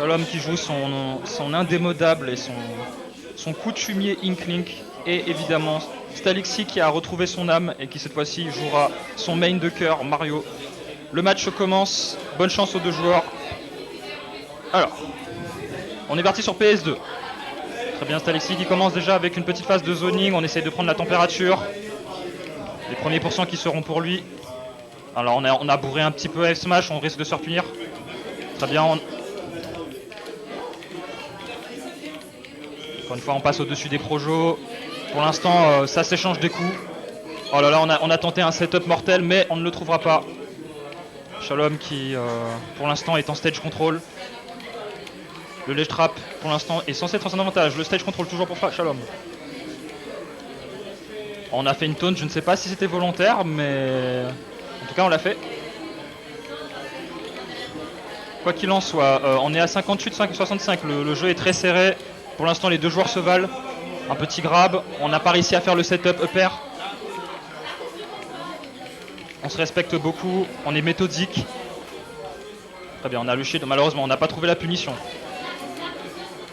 Shalom qui joue son indémodable et son coutumier Inklink. Et évidemment Stalixi qui a retrouvé son âme et qui cette fois-ci jouera son main de cœur, Mario. Le match commence, bonne chance aux deux joueurs. Alors, on est parti sur PS2. Très bien, Stalixi qui commence déjà avec une petite phase de zoning, on essaye de prendre la température. Les premiers pourcents qui seront pour lui. Alors on a bourré un petit peu F Smash, on risque de se faire punir. Très bien, encore une fois on passe au-dessus des projos. Pour l'instant ça s'échange des coups. Oh là là, on a tenté un setup mortel mais on ne le trouvera pas. Shalom qui pour l'instant est en stage control. Le ledge trap pour l'instant est censé être en son avantage. Le stage control toujours pour Shalom. On a fait une taunt, je ne sais pas si c'était volontaire mais en tout cas on l'a fait. Quoi qu'il en soit, on est à 58-65, le jeu est très serré. Pour l'instant les deux joueurs se valent. Un petit grab, on n'a pas réussi à faire le setup up air. On se respecte beaucoup, on est méthodique. Très bien, on a le shield, malheureusement on n'a pas trouvé la punition.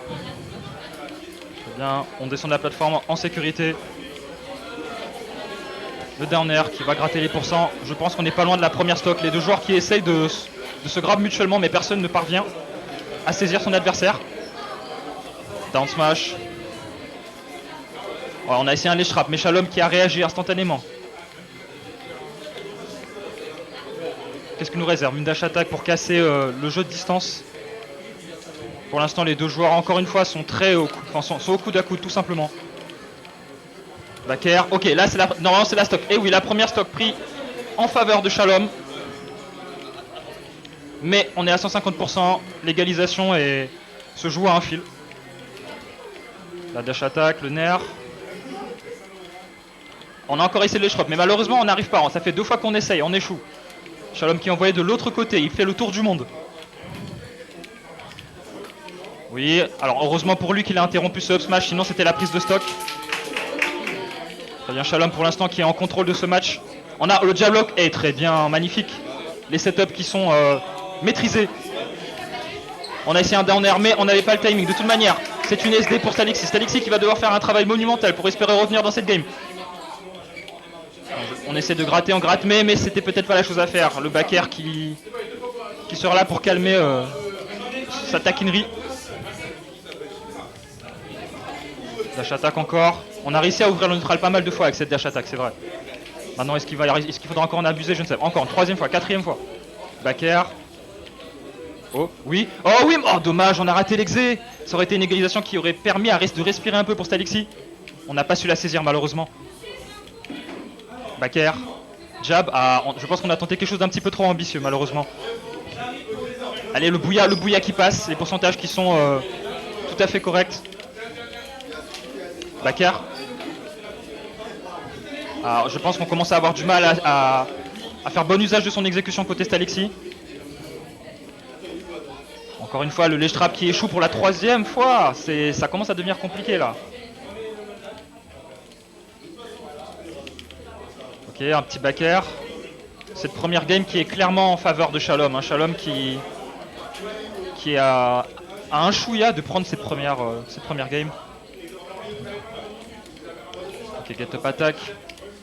Très bien, on descend de la plateforme en sécurité. Le down air qui va gratter les pourcents. Je pense qu'on n'est pas loin de la première stock. Les deux joueurs qui essayent de se grab mutuellement mais personne ne parvient à saisir son adversaire. Down smash. Ouais, on a essayé un ledge trap mais Shalom qui a réagi instantanément. Qu'est-ce que nous réserve? Une dash attack pour casser le jeu de distance. Pour l'instant les deux joueurs encore une fois sont sont au coude à coude tout simplement. Back air. Ok, là c'est normalement c'est la stock. Et oui, la première stock pris en faveur de Shalom. Mais on est à 150%, l'égalisation se joue à un fil. La dash attack, le nerf. On a encore essayé le drop, mais malheureusement on n'arrive pas. Ça fait 2 fois qu'on essaye, on échoue. Shalom qui est envoyé de l'autre côté, il fait le tour du monde. Oui, alors heureusement pour lui qu'il a interrompu ce up smash, sinon c'était la prise de stock. Très bien, Shalom pour l'instant qui est en contrôle de ce match. On a le jab lock est très bien, magnifique. Les setups qui sont maîtrisés. On a essayé un down air mais on n'avait pas le timing. De toute manière, c'est une SD pour Stalixi. Stalixi qui va devoir faire un travail monumental pour espérer revenir dans cette game. On essaie de gratter, on gratte, mais c'était peut-être pas la chose à faire. Le back air qui sera là pour calmer sa taquinerie. Dash attack encore. On a réussi à ouvrir le neutral pas mal de fois avec cette dash attack, c'est vrai. Maintenant, est-ce qu'il faudra encore en abuser? Je ne sais pas. Encore une 3e fois, 4e fois. Back air. Oh, oui. Oh oui, oh dommage, on a raté l'exé. Ça aurait été une égalisation qui aurait permis de respirer un peu pour Stalixi. On n'a pas su la saisir malheureusement. Back air. Jab. Je pense qu'on a tenté quelque chose d'un petit peu trop ambitieux malheureusement. Allez, le bouilla qui passe. Les pourcentages qui sont tout à fait corrects. Back air. Alors, je pense qu'on commence à avoir du mal à faire bon usage de son exécution côté Stalixi. Encore une fois, le ledge trap qui échoue pour la 3e fois. Ça commence à devenir compliqué là. Ok, un petit back air. Cette première game qui est clairement en faveur de Shalom. Hein. Shalom qui a un chouïa de prendre cette première game. Ok, get up attack.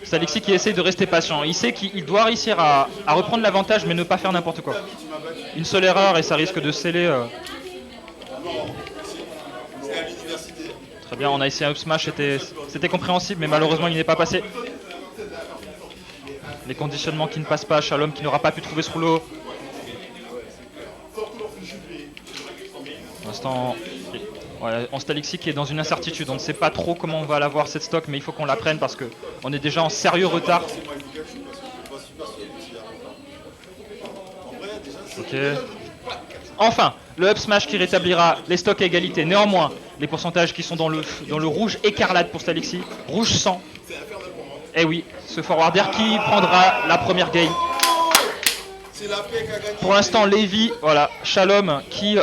Stalixi qui essaie de rester patient. Il sait qu'il doit réussir à reprendre l'avantage mais ne pas faire n'importe quoi. Une seule erreur et ça risque de sceller. Très bien, on a essayé un up smash, c'était compréhensible mais malheureusement il n'est pas passé. Les conditionnements qui ne passent pas, Shalom qui n'aura pas pu trouver ce rouleau. Pour l'instant, ouais, on Stalixi qui est dans une incertitude. On ne sait pas trop comment on va l'avoir cette stock, mais il faut qu'on la prenne parce qu'on est déjà en sérieux retard. Ok. Enfin, le up smash qui rétablira les stocks à égalité. Néanmoins, les pourcentages qui sont dans le rouge écarlate pour Stalixi. Rouge 100. Eh oui, ce forwarder qui prendra la première game. Pour l'instant, Levi, voilà, Shalom qui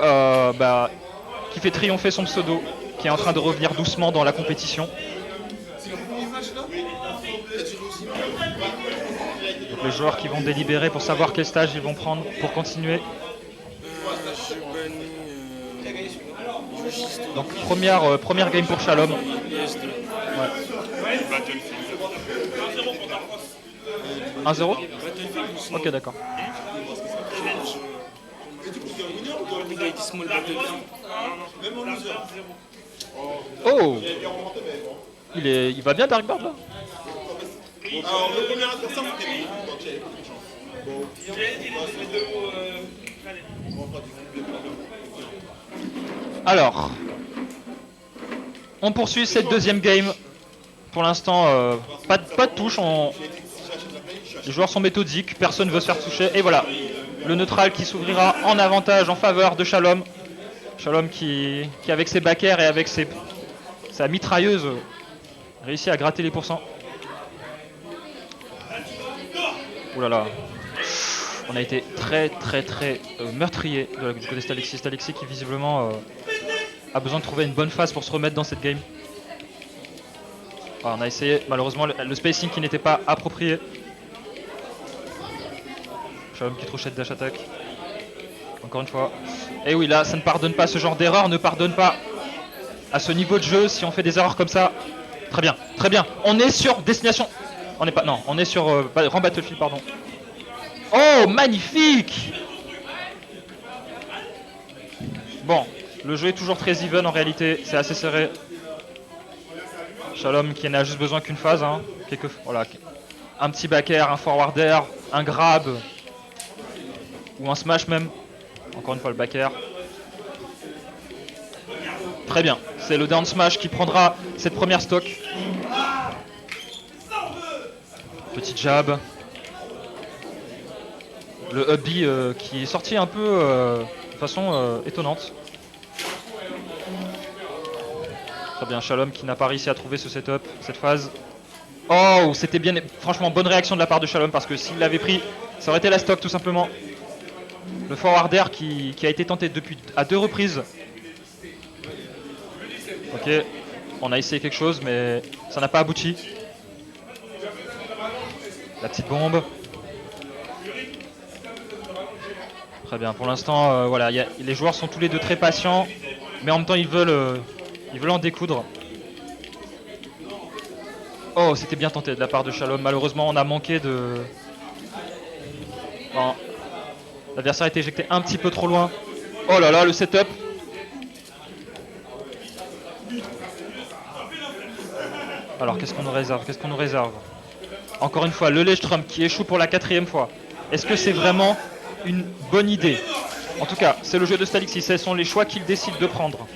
fait triompher son pseudo, qui est en train de revenir doucement dans la compétition. Donc les joueurs qui vont délibérer pour savoir quel stage ils vont prendre pour continuer. Donc première game pour Shalom. Ouais. Battlefield. 1-0. Battlefield ou Small? Ok, d'accord. Challenge. Small Battlefield. Oh, il va bien Darkbird là. Alors le premier adversaire c'était Alors, on poursuit cette deuxième game. Pour l'instant, pas de touche. Les joueurs sont méthodiques, personne ne veut se faire toucher. Et voilà, le neutral qui s'ouvrira en avantage en faveur de Shalom. Shalom qui avec ses backers et avec sa mitrailleuse réussit à gratter les pourcents. Ouh là là. On a été très meurtrier du côté d'Alexis. Alexis qui visiblement a besoin de trouver une bonne phase pour se remettre dans cette game. Ah, on a essayé malheureusement le spacing qui n'était pas approprié. Shalom qui trouchette dash attack. Encore une fois. Et oui, là ça ne pardonne pas, ce genre d'erreur ne pardonne pas à ce niveau de jeu si on fait des erreurs comme ça. Très bien, très bien. On est sur destination. On n'est pas. Non, on est sur Rang Battlefield, pardon. Oh, magnifique! Bon, le jeu est toujours très even en réalité, c'est assez serré. Shalom qui n'a juste besoin qu'une phase, hein. Voilà, un petit back air, un forward air, un grab ou un smash même. Encore une fois le back air. Très bien, c'est le down smash qui prendra cette première stock. Petit jab. Le up B qui est sorti un peu de façon étonnante. Très bien, Shalom qui n'a pas réussi à trouver ce setup, cette phase. Oh, c'était bien, franchement, bonne réaction de la part de Shalom parce que s'il l'avait pris, ça aurait été la stock tout simplement. Le forward air qui a été tenté à 2 reprises. Ok, on a essayé quelque chose mais ça n'a pas abouti. La petite bombe. Très bien, pour l'instant, voilà, les joueurs sont tous les deux très patients, mais en même temps ils veulent en découdre. Oh, c'était bien tenté de la part de Shalom. Malheureusement, on a manqué de... Bon, l'adversaire a été éjecté un petit peu trop loin. Oh là là, le setup. Alors, qu'est-ce qu'on nous réserve? Encore une fois, le Lechtrump qui échoue pour la 4e fois. Est-ce que c'est vraiment une bonne idée? En tout cas, c'est le jeu de Stalixis, ce sont les choix qu'il décide de prendre.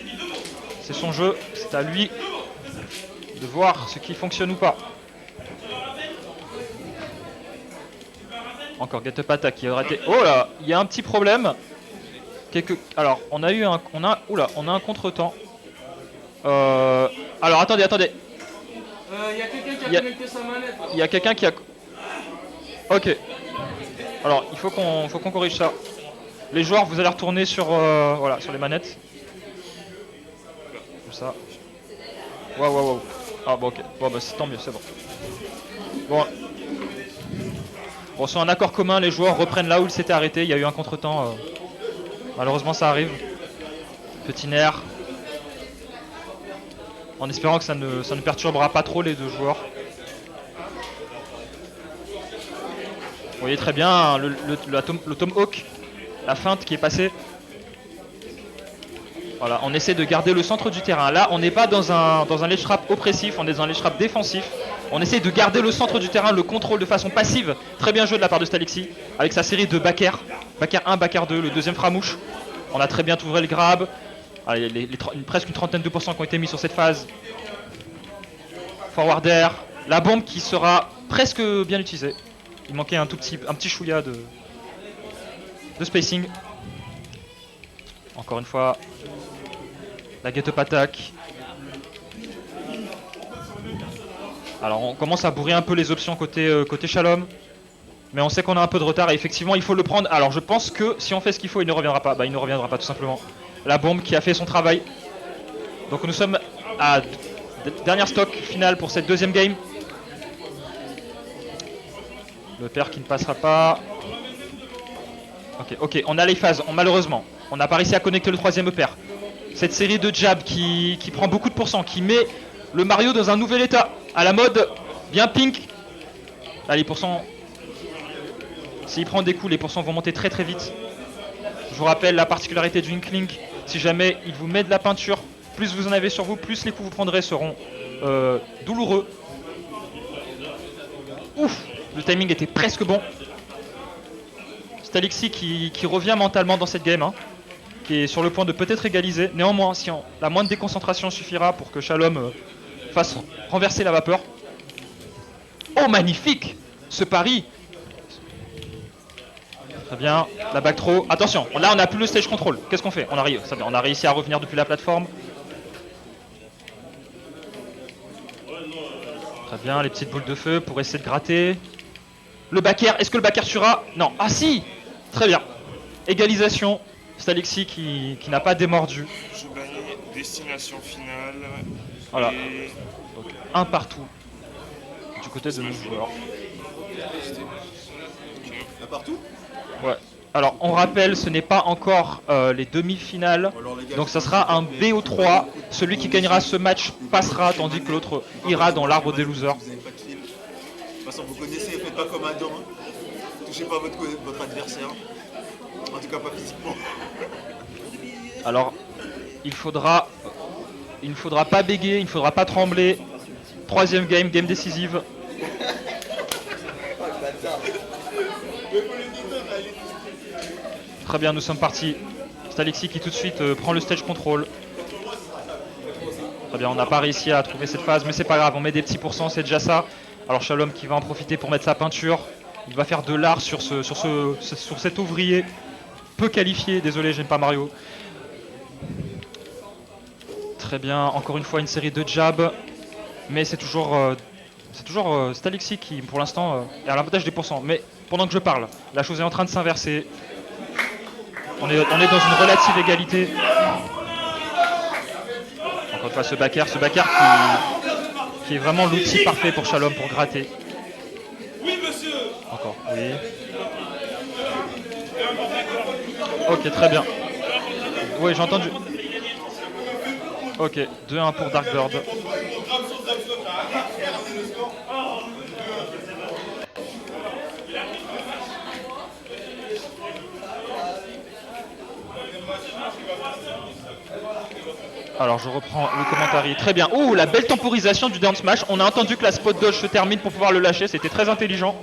C'est son jeu, c'est à lui de voir ce qui fonctionne ou pas. Encore get up attack qui aurait été... Oh là, il y a un petit problème. Alors, on a eu un... On a un contretemps. Alors, attendez. Il y a quelqu'un qui a connecté sa manette. Il y a quelqu'un qui a... Ok. Alors, il faut qu'on corrige ça. Les joueurs, vous allez retourner sur, voilà, sur les manettes. Comme ça. Wow. Ah bon, ok. Bon, bah tant mieux, c'est bon. Bon, sur un accord commun, les joueurs reprennent là où ils s'étaient arrêtés. Il y a eu un contretemps. Malheureusement, ça arrive. Petit nerf. En espérant que ça ne perturbera pas trop les deux joueurs. Vous voyez très bien hein, le Tomahawk, la feinte qui est passée. Voilà, on essaie de garder le centre du terrain. Là, on n'est pas dans un ledge trap oppressif, on est dans un ledge trap défensif. On essaie de garder le centre du terrain, le contrôle de façon passive. Très bien joué de la part de Stalixis, avec sa série de back air. Back air 1, back air 2, le deuxième framouche. On a très bien trouvé le grab. Allez, presque une trentaine de pourcents qui ont été mis sur cette phase. Forward air. La bombe qui sera presque bien utilisée. Il manquait un petit chouïa de spacing. Encore une fois, la get up attack. Alors on commence à bourrer un peu les options côté Shalom. Mais on sait qu'on a un peu de retard et effectivement il faut le prendre. Alors je pense que si on fait ce qu'il faut, il ne reviendra pas. Bah il ne reviendra pas tout simplement. La bombe qui a fait son travail. Donc nous sommes à dernière stock finale pour cette deuxième game. Le père qui ne passera pas. Ok, on a les phases, malheureusement. On n'a pas réussi à connecter le troisième pair. Cette série de jabs qui prend beaucoup de pourcents, qui met le Mario dans un nouvel état, à la mode bien pink. Là, les pourcents, s'il prend des coups, les pourcents vont monter très très vite. Je vous rappelle la particularité du Inkling, si jamais il vous met de la peinture, plus vous en avez sur vous, plus les coups que vous prendrez seront douloureux. Ouf, le timing était presque bon. Stalixi qui revient mentalement dans cette game, hein, qui est sur le point de peut-être égaliser. Néanmoins, si la moindre déconcentration suffira pour que Shalom fasse renverser la vapeur. Oh, magnifique ce pari. Très bien, la back throw. Attention, là on n'a plus le stage control. Qu'est-ce qu'on fait? On a réussi à revenir depuis la plateforme. Très bien, les petites boules de feu pour essayer de gratter. Le back air, est-ce que le back air tuera? Non. Ah si. Très bien. Égalisation. Stalixi qui n'a pas démordu. Je bannais destination finale. Voilà. Et... Donc, un partout du côté de nos joueurs. Un partout? Ouais. Alors on rappelle, ce n'est pas encore les demi-finales. Donc ça sera un BO3. Celui qui gagnera ce match passera, tandis que l'autre ira dans l'arbre des losers. Vous n'avez pas de kill. De toute façon, vous connaissez, faites pas comme Adam. Hein. Touchez pas votre adversaire. En tout cas, pas physiquement. Alors, il ne faudra pas bégayer, il ne faudra pas trembler. Troisième game, game décisive. Très bien, nous sommes partis. Stalixi qui tout de suite prend le stage control. Très bien, on n'a pas réussi à trouver cette phase, mais c'est pas grave, on met des petits pourcents, c'est déjà ça. Alors Shalom qui va en profiter pour mettre sa peinture. Il va faire de l'art sur cet ouvrier peu qualifié. Désolé, j'aime pas Mario. Très bien, encore une fois une série de jabs. Mais c'est toujours Stalixi qui, pour l'instant, est à l'avantage des pourcents. Mais pendant que je parle, la chose est en train de s'inverser. On est dans une relative égalité. Encore une fois, ce back air qui est vraiment l'outil parfait pour Shalom pour gratter. Oui, monsieur. Encore, oui. Ok, très bien. Oui, j'ai entendu. Ok, 2-1 pour Darkbird. Alors je reprends le commentaire. Très bien. Oh, la belle temporisation du down smash. On a entendu que la spot dodge se termine pour pouvoir le lâcher. C'était très intelligent.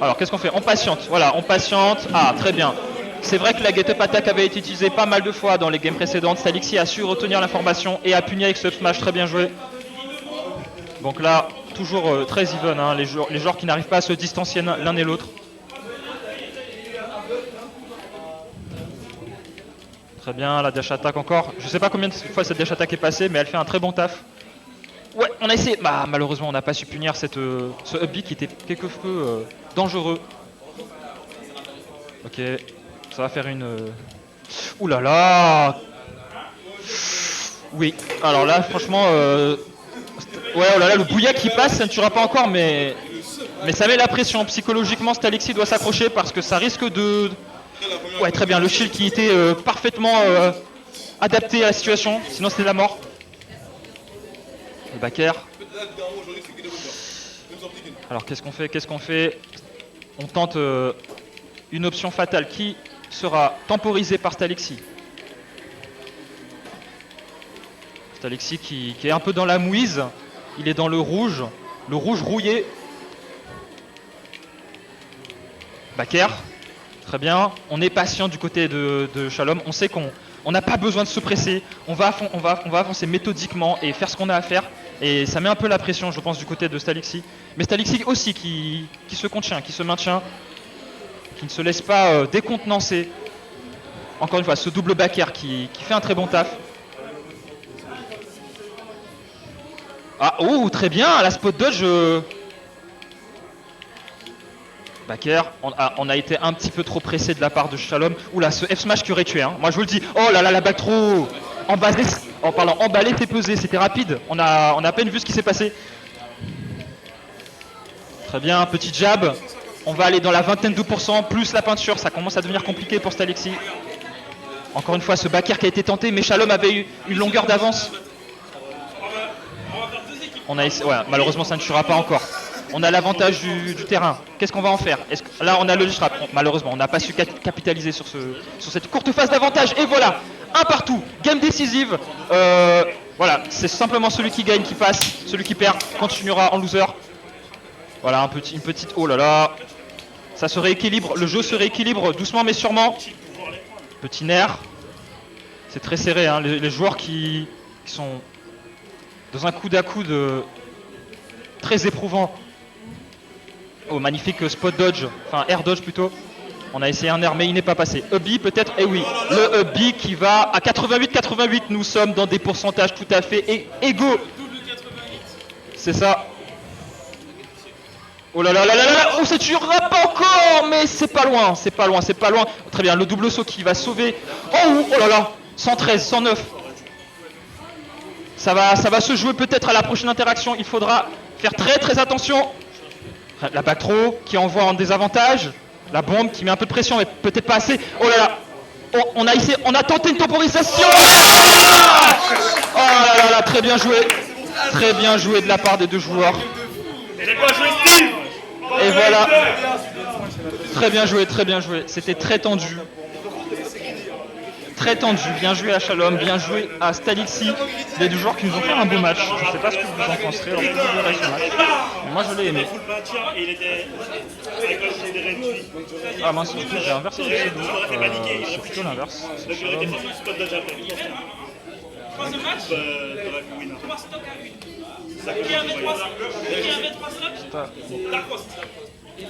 Alors qu'est-ce qu'on fait? On patiente. Voilà, on patiente. Ah, très bien. C'est vrai que la get-up attack avait été utilisée pas mal de fois dans les games précédentes. Stalixi a su retenir l'information et a puni avec ce smash. Très bien joué. Donc là, toujours très even. Hein, les joueurs qui n'arrivent pas à se distancier l'un et l'autre. Très bien, la dash attack encore. Je sais pas combien de fois cette dash attack est passée, mais elle fait un très bon taf. Ouais, on a essayé. Bah, malheureusement, on n'a pas su punir ce up B qui était quelque peu dangereux. Ok, ça va faire une... Ouh là là. Oui, alors là, franchement... Ouais, oh là là, le bouillat qui passe, ça ne tuera pas encore, mais ça met la pression. Psychologiquement, Stalixi doit s'accrocher parce que ça risque de... Ouais, très bien, le shield qui était parfaitement adapté à la situation, sinon c'était la mort. Le back air. Alors qu'est-ce qu'on fait? On tente une option fatale qui sera temporisée par Stalixi. Stalixi qui est un peu dans la mouise, il est dans le rouge rouillé. Back air. Très bien, on est patient du côté de Shalom, on sait qu'on n'a pas besoin de se presser, on va avancer méthodiquement et faire ce qu'on a à faire. Et ça met un peu la pression, je pense, du côté de Stalixi. Mais Stalixi aussi qui se contient, qui se maintient, qui ne se laisse pas décontenancer. Encore une fois, ce double back air qui fait un très bon taf. Ah, oh, très bien, la spot dodge... Back air, on a été un petit peu trop pressé de la part de Shalom. Oula, ce F-smash qui aurait tué, hein. Moi je vous le dis. Oh là là, la back throw. Emballé, t'es pesé, c'était rapide. On a à peine vu ce qui s'est passé. Très bien, petit jab. On va aller dans la vingtaine de pourcents, plus la peinture, ça commence à devenir compliqué pour Stalexi. Encore une fois, ce backer qui a été tenté, mais Shalom avait eu une longueur d'avance. On a essayé, ouais, malheureusement ça ne tuera pas encore. On a l'avantage du terrain. Qu'est-ce qu'on va en faire? Là, on a le strap. Malheureusement, on n'a pas su capitaliser sur cette courte phase d'avantage. Et voilà, un partout. Game décisive. Voilà, c'est simplement celui qui gagne qui passe. Celui qui perd continuera en loser. Voilà, une petite... Oh là là. Ça se rééquilibre. Le jeu se rééquilibre doucement mais sûrement. Petit nerf. C'est très serré, hein. Les joueurs qui sont dans un coude à coude très éprouvant. Oh, magnifique spot dodge, enfin air dodge plutôt. On a essayé un air mais il n'est pas passé. Ubi peut-être, et oui, le Ubi qui va à 88-88. Nous sommes dans des pourcentages tout à fait égaux. C'est ça. Oh là là là là là, oh ça tuera pas encore, mais c'est pas loin, c'est pas loin, c'est pas loin. Très bien, le double saut qui va sauver. Oh là là, 113, 109. Ça va se jouer peut-être à la prochaine interaction. Il faudra faire très attention. La back throw qui envoie en désavantage. La bombe qui met un peu de pression, mais peut-être pas assez. Oh là là. Oh, on a tenté une temporisation. Oh là là, très bien joué. Très bien joué de la part des deux joueurs. Et voilà. Très bien joué, très bien joué. C'était très tendu. Très tendu, bien joué à Shalom, bien joué à Stalexi, les deux joueurs qui nous ont fait un beau match. Je ne sais pas ce que vous en penserez, alors vous verrez ce match. Mais moi je l'ai aimé. Ah mince, j'ai inversé le pseudo, c'est plutôt l'inverse. C'est Shalom. Qui avait 3 slots?